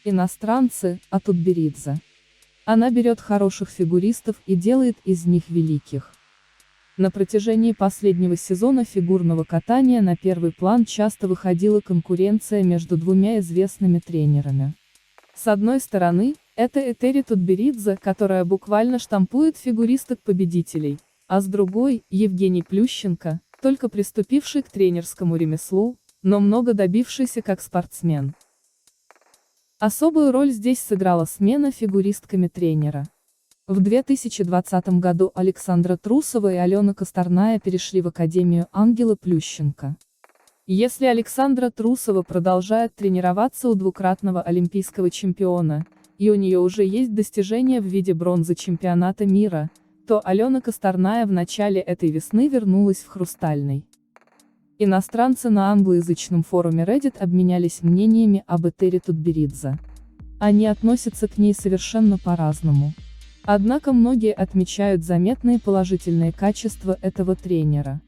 Иностранцы, а Тутберидзе. Она берет хороших фигуристов и делает из них великих. На протяжении последнего сезона фигурного катания на первый план часто выходила конкуренция между двумя известными тренерами. С одной стороны, это Этери Тутберидзе, которая буквально штампует фигуристок-победителей, а с другой – Евгений Плющенко, только приступивший к тренерскому ремеслу, но много добившийся как спортсмен. Особую роль здесь сыграла смена фигуристками тренера. В 2020 году Александра Трусова и Алена Косторная перешли в Академию Ангела Плющенко. Если Александра Трусова продолжает тренироваться у двукратного олимпийского чемпиона, и у нее уже есть достижения в виде бронзы чемпионата мира, то Алена Косторная в начале этой весны вернулась в Хрустальный. Иностранцы на англоязычном форуме Reddit обменялись мнениями об Этери Тутберидзе. Они относятся к ней совершенно по-разному. Однако многие отмечают заметные положительные качества этого тренера.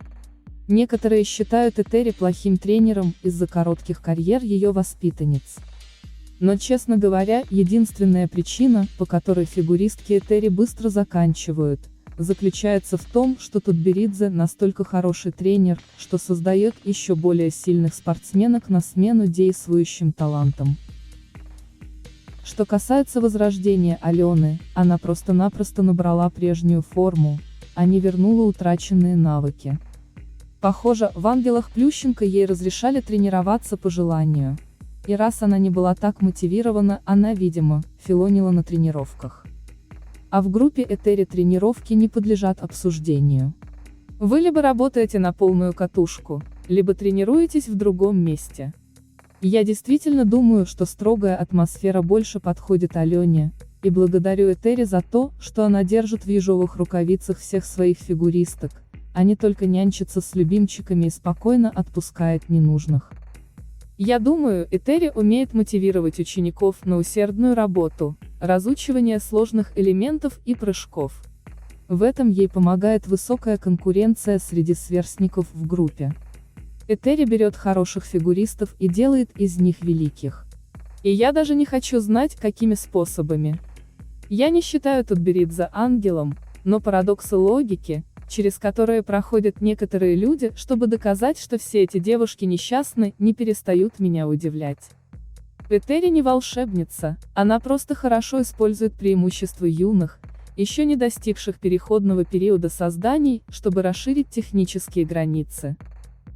Некоторые считают Этери плохим тренером из-за коротких карьер ее воспитанниц. Но, честно говоря, единственная причина, по которой фигуристки Этери быстро заканчивают, заключается в том, что Тутберидзе настолько хороший тренер, что создает еще более сильных спортсменок на смену действующим талантам. Что касается возрождения Алены, она просто-напросто набрала прежнюю форму, а не вернула утраченные навыки. Похоже, в Ангелах Плющенко ей разрешали тренироваться по желанию. И раз она не была так мотивирована, она, видимо, филонила на тренировках. А в группе Этери тренировки не подлежат обсуждению. Вы либо работаете на полную катушку, либо тренируетесь в другом месте. Я действительно думаю, что строгая атмосфера больше подходит Алене, и благодарю Этери за то, что она держит в ежовых рукавицах всех своих фигуристок, а не только нянчится с любимчиками и спокойно отпускает ненужных. Я думаю, Этери умеет мотивировать учеников на усердную работу, разучивание сложных элементов и прыжков. В этом ей помогает высокая конкуренция среди сверстников в группе. Этери берет хороших фигуристов и делает из них великих. И я даже не хочу знать, какими способами. Я не считаю Тутберидзе ангелом, но парадоксы логики, через которые проходят некоторые люди, чтобы доказать, что все эти девушки несчастны, не перестают меня удивлять. Этери не волшебница, она просто хорошо использует преимущества юных, еще не достигших переходного периода созданий, чтобы расширить технические границы.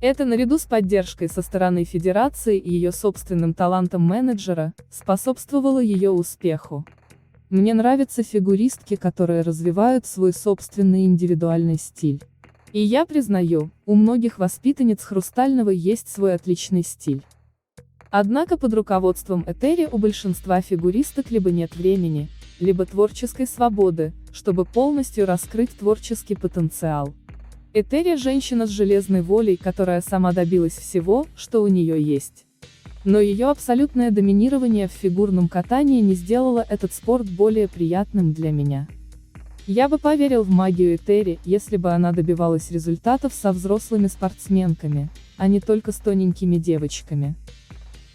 Это наряду с поддержкой со стороны Федерации и ее собственным талантом менеджера, способствовало ее успеху. Мне нравятся фигуристки, которые развивают свой собственный индивидуальный стиль. И я признаю, у многих воспитанниц Хрустального есть свой отличный стиль. Однако под руководством Этери у большинства фигуристок либо нет времени, либо творческой свободы, чтобы полностью раскрыть творческий потенциал. Этери – женщина с железной волей, которая сама добилась всего, что у нее есть. Но ее абсолютное доминирование в фигурном катании не сделало этот спорт более приятным для меня. Я бы поверил в магию Этери, если бы она добивалась результатов со взрослыми спортсменками, а не только с тоненькими девочками.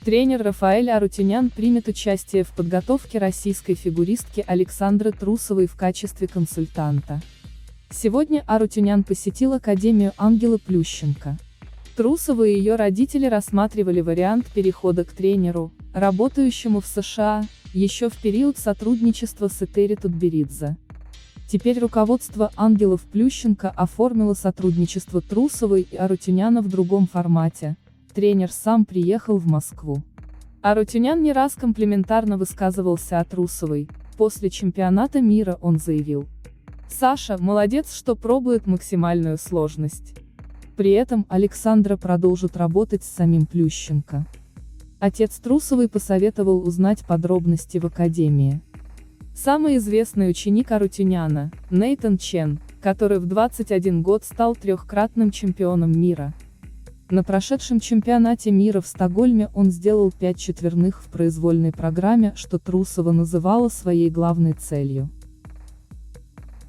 Тренер Рафаэль Арутюнян примет участие в подготовке российской фигуристки Александры Трусовой в качестве консультанта. Сегодня Арутюнян посетил Академию Ангела Плющенко. Трусова и ее родители рассматривали вариант перехода к тренеру, работающему в США, еще в период сотрудничества с Этери Тутберидзе. Теперь руководство Ангелов Плющенко оформило сотрудничество Трусовой и Арутюняна в другом формате. Тренер сам приехал в Москву. Арутюнян не раз комплиментарно высказывался о Трусовой. После чемпионата мира он заявил: «Саша, молодец, что пробует максимальную сложность». При этом Александра продолжит работать с самим Плющенко. Отец Трусовой посоветовал узнать подробности в Академии. Самый известный ученик Арутюняна, Нейтан Чен, который в 21 год стал трехкратным чемпионом мира. На прошедшем чемпионате мира в Стокгольме он сделал 5 четверных в произвольной программе, что Трусова называла своей главной целью.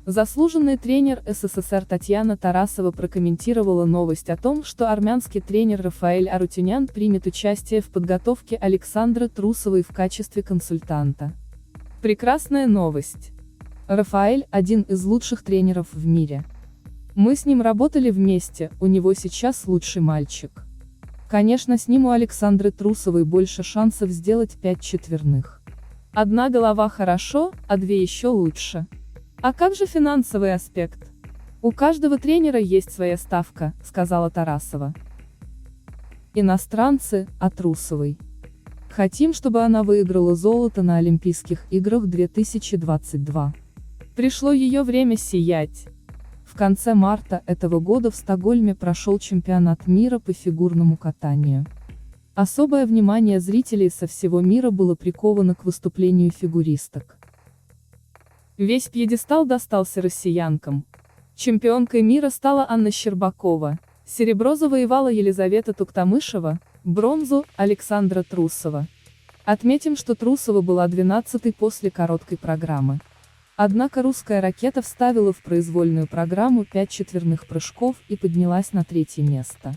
Заслуженный тренер СССР Татьяна Тарасова прокомментировала новость о том, что армянский тренер Рафаэль Арутюнян примет участие в подготовке Александры Трусовой в качестве консультанта. Прекрасная новость. Рафаэль – один из лучших тренеров в мире. Мы с ним работали вместе, у него сейчас лучший мальчик. Конечно, с ним у Александры Трусовой больше шансов сделать 5 четверных. Одна голова хорошо, а 2 еще лучше. А как же финансовый аспект? У каждого тренера есть своя ставка, сказала Тарасова. Иностранцы, о Трусовой. Хотим, чтобы она выиграла золото на Олимпийских играх 2022. Пришло ее время сиять. В конце марта этого года в Стокгольме прошел чемпионат мира по фигурному катанию. Особое внимание зрителей со всего мира было приковано к выступлению фигуристок. Весь пьедестал достался россиянкам. Чемпионкой мира стала Анна Щербакова, серебро завоевала Елизавета Туктамышева, бронзу – Александра Трусова. Отметим, что Трусова была 12-й после короткой программы. Однако русская ракета вставила в произвольную программу 5 четверных прыжков и поднялась на 3-е место.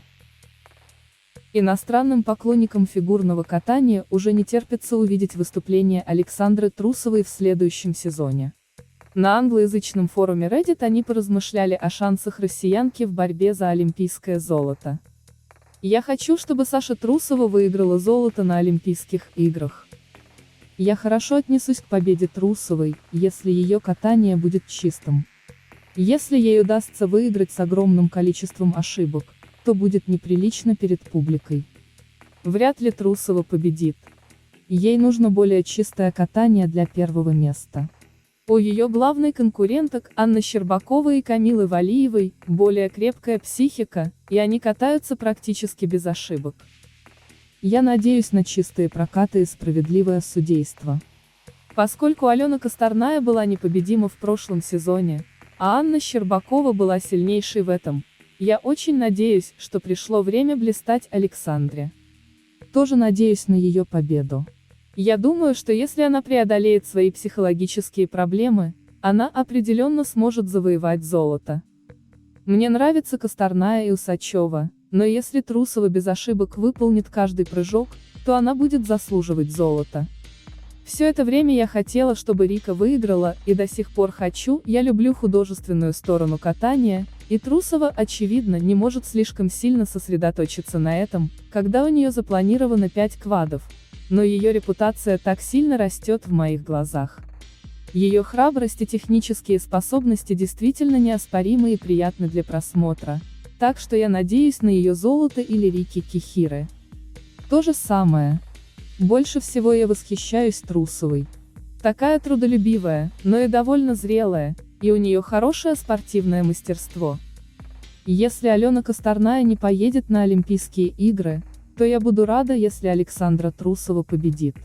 Иностранным поклонникам фигурного катания уже не терпится увидеть выступление Александры Трусовой в следующем сезоне. На англоязычном форуме Reddit они поразмышляли о шансах россиянки в борьбе за олимпийское золото. Я хочу, чтобы Саша Трусова выиграла золото на Олимпийских играх. Я хорошо отнесусь к победе Трусовой, если ее катание будет чистым. Если ей удастся выиграть с огромным количеством ошибок, то будет неприлично перед публикой. Вряд ли Трусова победит. Ей нужно более чистое катание для первого места. У ее главной конкуренток, Анны Щербаковой и Камилы Валиевой, более крепкая психика, и они катаются практически без ошибок. Я надеюсь на чистые прокаты и справедливое судейство. Поскольку Алена Косторная была непобедима в прошлом сезоне, а Анна Щербакова была сильнейшей в этом, я очень надеюсь, что пришло время блистать Александре. Тоже надеюсь на ее победу. Я думаю, что если она преодолеет свои психологические проблемы, она определенно сможет завоевать золото. Мне нравится Косторная и Усачева, но если Трусова без ошибок выполнит каждый прыжок, то она будет заслуживать золота. Все это время я хотела, чтобы Рика выиграла, и до сих пор хочу, я люблю художественную сторону катания, и Трусова, очевидно, не может слишком сильно сосредоточиться на этом, когда у нее запланировано 5 квадов. Но ее репутация так сильно растет в моих глазах. Ее храбрость и технические способности действительно неоспоримы и приятны для просмотра, так что я надеюсь на ее золото или Рики Кихиры. То же самое. Больше всего я восхищаюсь Трусовой. Такая трудолюбивая, но и довольно зрелая, и у нее хорошее спортивное мастерство. Если Алена Косторная не поедет на Олимпийские игры, то я буду рада, если Александра Трусова победит.